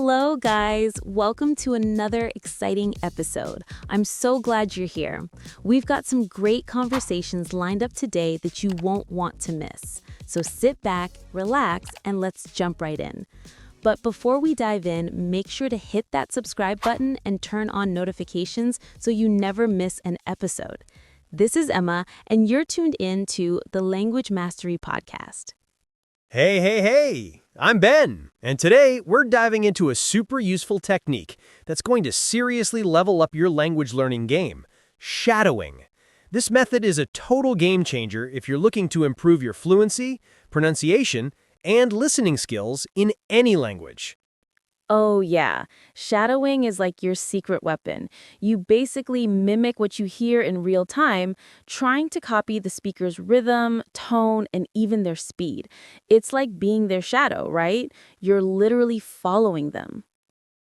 Hello, guys. Welcome to another exciting episode. I'm so glad you're here. We've got some great conversations lined up today that you won't want to miss. So sit back, relax, and let's jump right in. But before we dive in, make sure to hit that subscribe button and turn on notifications so you never miss an episode. This is Emma, and you're tuned in to the Language Mastery Podcast. Hey, I'm Ben, and today we're diving into a super useful technique that's going to seriously level up your language learning game, shadowing. This method is a total game changer if you're looking to improve your fluency, pronunciation, and listening skills in any language. Oh, yeah. Shadowing is like your secret weapon. You basically mimic what you hear in real time, trying to copy the speaker's rhythm, tone, and even their speed. It's like being their shadow, right? You're literally following them.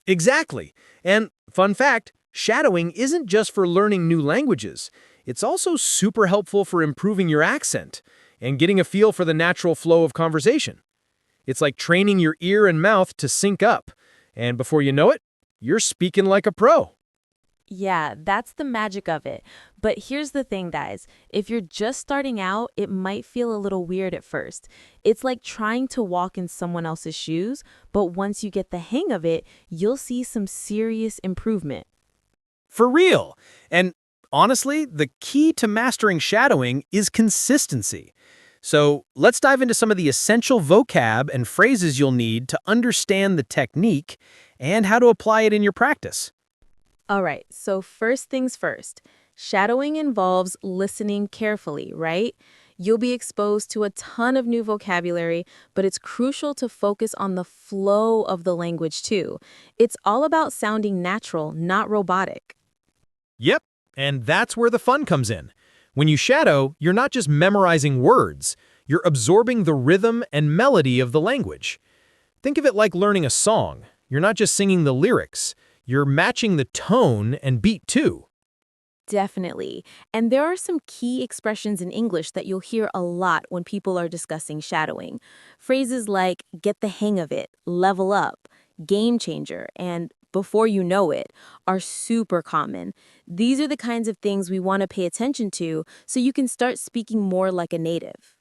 Exactly. And fun fact, shadowing isn't just for learning new languages. It's also super helpful for improving your accent and getting a feel for the natural flow of conversation. It's like training your ear and mouth to sync up. And before you know it, you're speaking like a pro. Yeah, that's the magic of it. But here's the thing, guys. If you're just starting out, it might feel a little weird at first. It's like trying to walk in someone else's shoes, but once you get the hang of it, you'll see some serious improvement. For real. And honestly, the key to mastering shadowing is consistency. So let's dive into some of the essential vocab and phrases you'll need to understand the technique and how to apply it in your practice. All right, so first things first. Shadowing involves listening carefully, right? You'll be exposed to a ton of new vocabulary, but it's crucial to focus on the flow of the language too. It's all about sounding natural, not robotic. Yep, and that's where the fun comes in. When you shadow, you're not just memorizing words, you're absorbing the rhythm and melody of the language. Think of it like learning a song. You're not just singing the lyrics, you're matching the tone and beat too. Definitely. And there are some key expressions in English that you'll hear a lot when people are discussing shadowing. Phrases like get the hang of it, level up, game changer, and before you know it are super common. These are the kinds of things we want to pay attention to so you can start speaking more like a native.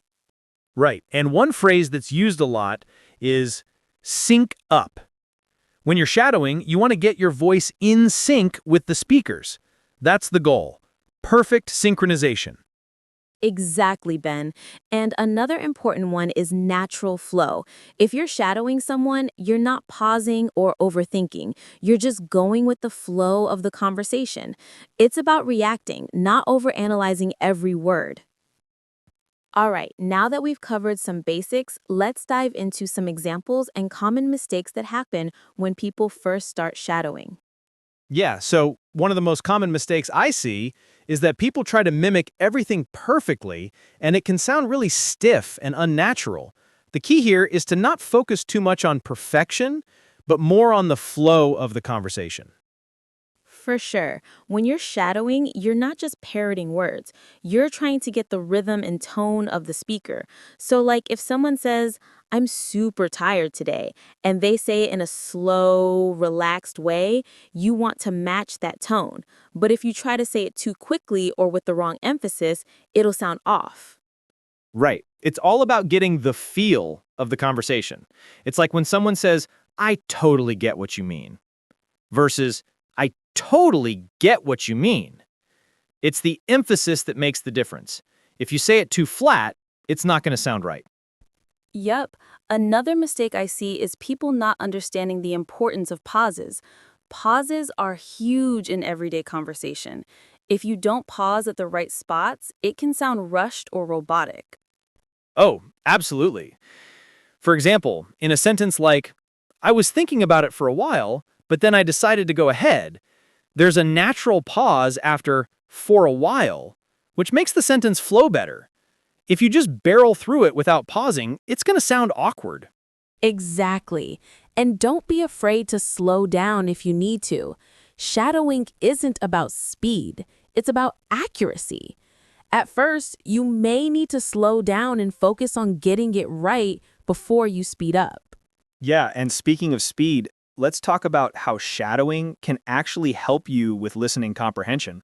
Right, and one phrase that's used a lot is sync up. When you're shadowing, you want to get your voice in sync with the speakers. That's the goal. Perfect synchronization. Exactly, Ben. And another important one is natural flow. If you're shadowing someone, you're not pausing or overthinking. You're just going with the flow of the conversation. It's about reacting, not overanalyzing every word. All right, now that we've covered some basics, let's dive into some examples and common mistakes that happen when people first start shadowing. Yeah, so one of the most common mistakes I see is that people try to mimic everything perfectly, and it can sound really stiff and unnatural. The key here is to not focus too much on perfection, but more on the flow of the conversation. For sure. When you're shadowing, you're not just parroting words. You're trying to get the rhythm and tone of the speaker. So, like if someone says, I'm super tired today, and they say it in a slow, relaxed way, you want to match that tone. But if you try to say it too quickly or with the wrong emphasis, it'll sound off. Right. It's all about getting the feel of the conversation. It's like when someone says, I totally get what you mean, versus, I totally get what you mean. It's the emphasis that makes the difference. If you say it too flat, it's not going to sound right. Yup. Another mistake I see is people not understanding the importance of pauses. Pauses are huge in everyday conversation. If you don't pause at the right spots, it can sound rushed or robotic. Oh, absolutely. For example, in a sentence like, I was thinking about it for a while, but then I decided to go ahead, there's a natural pause after for a while, which makes the sentence flow better. If you just barrel through it without pausing, it's going to sound awkward. Exactly. And don't be afraid to slow down if you need to. Shadowing isn't about speed, it's about accuracy. At first, you may need to slow down and focus on getting it right before you speed up. Yeah, and speaking of speed, let's talk about how shadowing can actually help you with listening comprehension.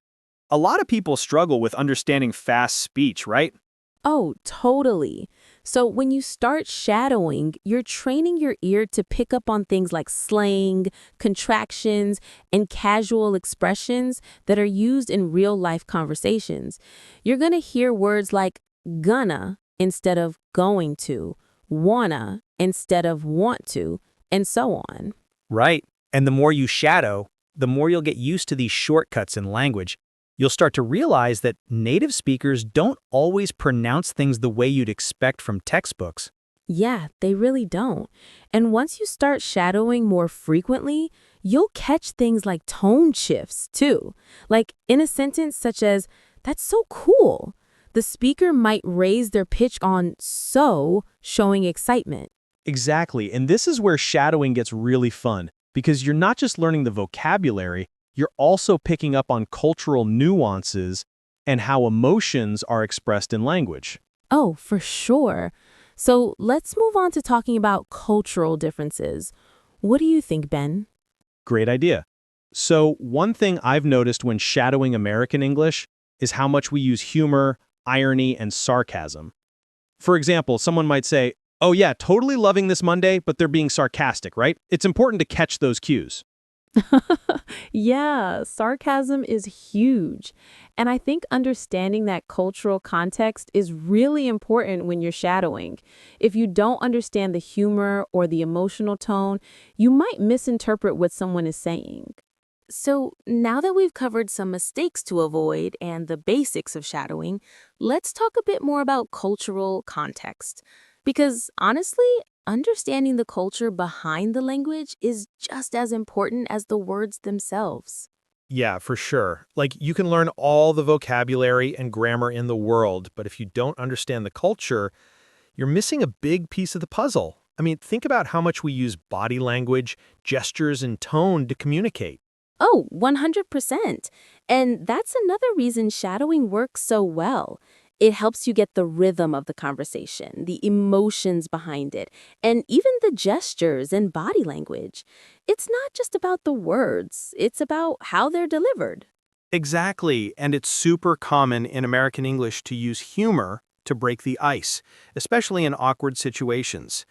A lot of people struggle with understanding fast speech, right? Oh, totally. So when you start shadowing, you're training your ear to pick up on things like slang, contractions, and casual expressions that are used in real life conversations. You're going to hear words like gonna instead of going to, wanna instead of want to, and so on. Right. And the more you shadow, the more you'll get used to these shortcuts in language. You'll start to realize that native speakers don't always pronounce things the way you'd expect from textbooks. Yeah, they really don't. And once you start shadowing more frequently, you'll catch things like tone shifts too. Like in a sentence such as, "That's so cool." The speaker might raise their pitch on so, showing excitement. Exactly. And this is where shadowing gets really fun, because you're not just learning the vocabulary, you're also picking up on cultural nuances and how emotions are expressed in language. Oh, for sure. So let's move on to talking about cultural differences. What do you think, Ben? Great idea. So, one thing I've noticed when shadowing American English is how much we use humor, irony, and sarcasm. For example, someone might say, "Oh yeah, totally loving this Monday," but they're being sarcastic, right? It's important to catch those cues. Yeah, sarcasm is huge. And I think understanding that cultural context is really important when you're shadowing. If you don't understand the humor or the emotional tone, you might misinterpret what someone is saying. So, now that we've covered some mistakes to avoid and the basics of shadowing, let's talk a bit more about cultural context. Because honestly, understanding the culture behind the language is just as important as the words themselves. Yeah, for sure. Like, you can learn all the vocabulary and grammar in the world, but if you don't understand the culture, you're missing a big piece of the puzzle. I mean, think about how much we use body language, gestures, and tone to communicate. Oh, 100%. And that's another reason shadowing works so well. It helps you get the rhythm of the conversation, the emotions behind it, and even the gestures and body language. It's not just about the words, it's about how they're delivered. Exactly, and it's super common in American English to use humor to break the ice, especially in awkward situations.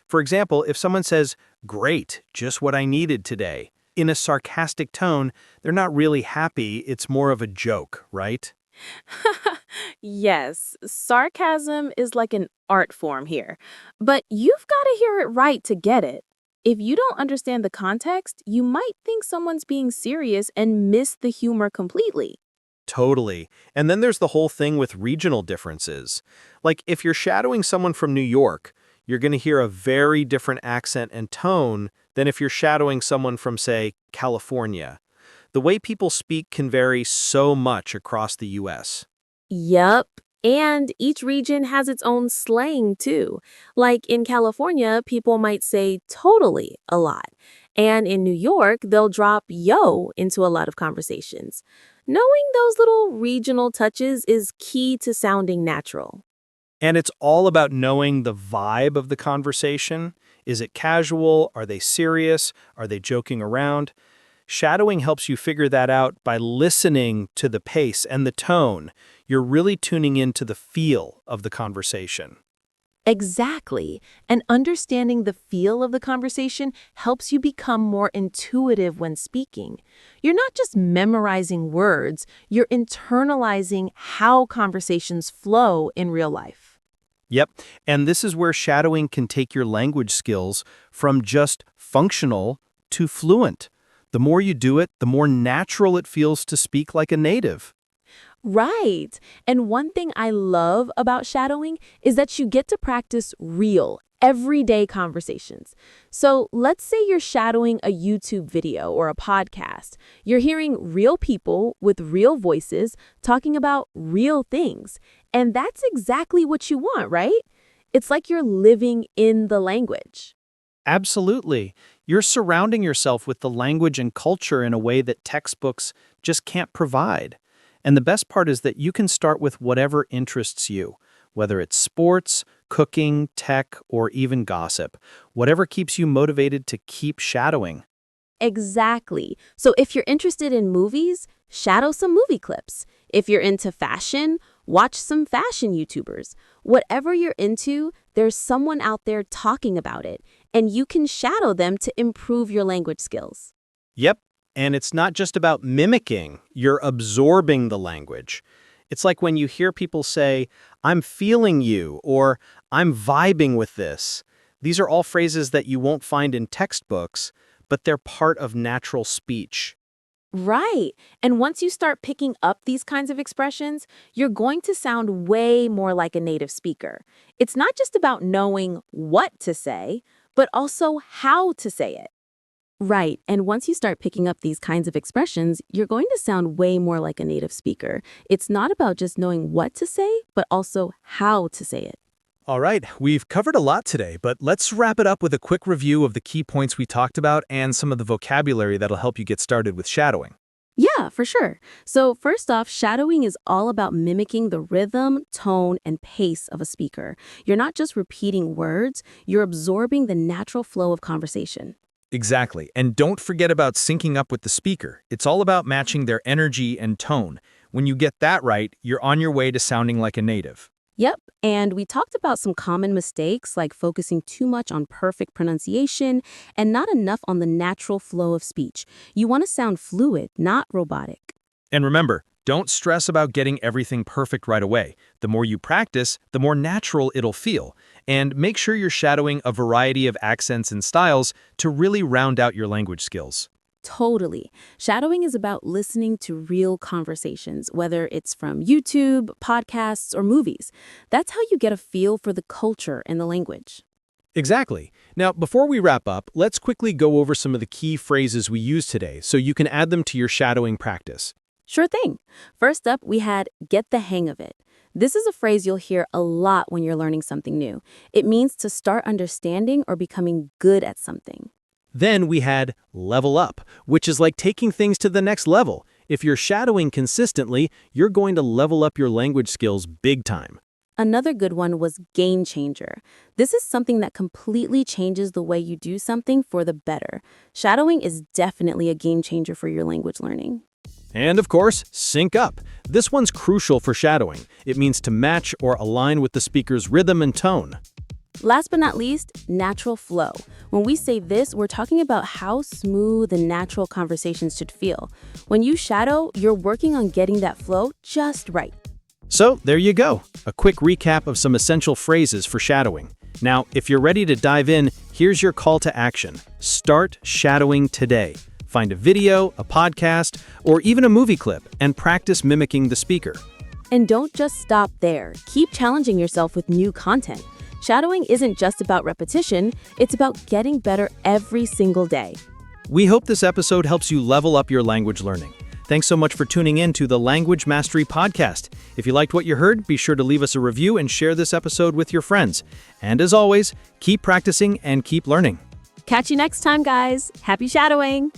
For example, if someone says, "Great, just what I needed today," in a sarcastic tone, they're not really happy, it's more of a joke, right? Yes, sarcasm is like an art form here, but you've got to hear it right to get it. If you don't understand the context, you might think someone's being serious and miss the humor completely. Totally. And then there's the whole thing with regional differences. Like, if you're shadowing someone from New York, you're going to hear a very different accent and tone than if you're shadowing someone from, say, California. The way people speak can vary so much across the US. Yup. And each region has its own slang too. Like in California, people might say totally a lot. And in New York, they'll drop yo into a lot of conversations. Knowing those little regional touches is key to sounding natural. And it's all about knowing the vibe of the conversation. Is it casual? Are they serious? Are they joking around? Shadowing helps you figure that out by listening to the pace and the tone. You're really tuning into the feel of the conversation. Exactly. And understanding the feel of the conversation helps you become more intuitive when speaking. You're not just memorizing words, you're internalizing how conversations flow in real life. Yep, and this is where shadowing can take your language skills from just functional to fluent. The more you do it, the more natural it feels to speak like a native. Right. And one thing I love about shadowing is that you get to practice real, everyday conversations. So let's say you're shadowing a YouTube video or a podcast. You're hearing real people with real voices talking about real things. And that's exactly what you want, right? It's like you're living in the language. Absolutely. You're surrounding yourself with the language and culture in a way that textbooks just can't provide. And the best part is that you can start with whatever interests you, whether it's sports, cooking, tech, or even gossip. Whatever keeps you motivated to keep shadowing. Exactly. So if you're interested in movies, shadow some movie clips. If you're into fashion, watch some fashion YouTubers. Whatever you're into, there's someone out there talking about it, and you can shadow them to improve your language skills. Yep, and it's not just about mimicking, you're absorbing the language. It's like when you hear people say, "I'm feeling you," or "I'm vibing with this." These are all phrases that you won't find in textbooks, but they're part of natural speech. Right. And once you start picking up these kinds of expressions, you're going to sound way more like a native speaker. It's not just about knowing what to say, but also how to say it. Right. And once you start picking up these kinds of expressions, you're going to sound way more like a native speaker. It's not about just knowing what to say, but also how to say it. All right, we've covered a lot today, but let's wrap it up with a quick review of the key points we talked about and some of the vocabulary that'll help you get started with shadowing. Yeah, for sure. So first off, shadowing is all about mimicking the rhythm, tone, and pace of a speaker. You're not just repeating words, you're absorbing the natural flow of conversation. Exactly, and don't forget about syncing up with the speaker. It's all about matching their energy and tone. When you get that right, you're on your way to sounding like a native. Yep, and we talked about some common mistakes like focusing too much on perfect pronunciation and not enough on the natural flow of speech. You want to sound fluid, not robotic. And remember, don't stress about getting everything perfect right away. The more you practice, the more natural it'll feel. And make sure you're shadowing a variety of accents and styles to really round out your language skills. Totally. Shadowing is about listening to real conversations, whether it's from YouTube, podcasts, or movies. That's how you get a feel for the culture and the language. Exactly. Now, before we wrap up, let's quickly go over some of the key phrases we used today so you can add them to your shadowing practice. Sure thing. First up, we had get the hang of it. This is a phrase you'll hear a lot when you're learning something new. It means to start understanding or becoming good at something. Then we had level up, which is like taking things to the next level. If you're shadowing consistently, you're going to level up your language skills big time. Another good one was game changer. This is something that completely changes the way you do something for the better. Shadowing is definitely a game changer for your language learning. And of course, sync up. This one's crucial for shadowing. It means to match or align with the speaker's rhythm and tone. Last but not least, natural flow. When we say this, we're talking about how smooth and natural conversations should feel. When you shadow, you're working on getting that flow just right. So there you go, a quick recap of some essential phrases for shadowing. Now, if you're ready to dive in, here's your call to action. Start shadowing today. Find a video, a podcast, or even a movie clip and practice mimicking the speaker. And don't just stop there. Keep challenging yourself with new content. Shadowing isn't just about repetition, it's about getting better every single day. We hope this episode helps you level up your language learning. Thanks so much for tuning in to the Language Mastery Podcast. If you liked what you heard, be sure to leave us a review and share this episode with your friends. And as always, keep practicing and keep learning. Catch you next time, guys. Happy shadowing!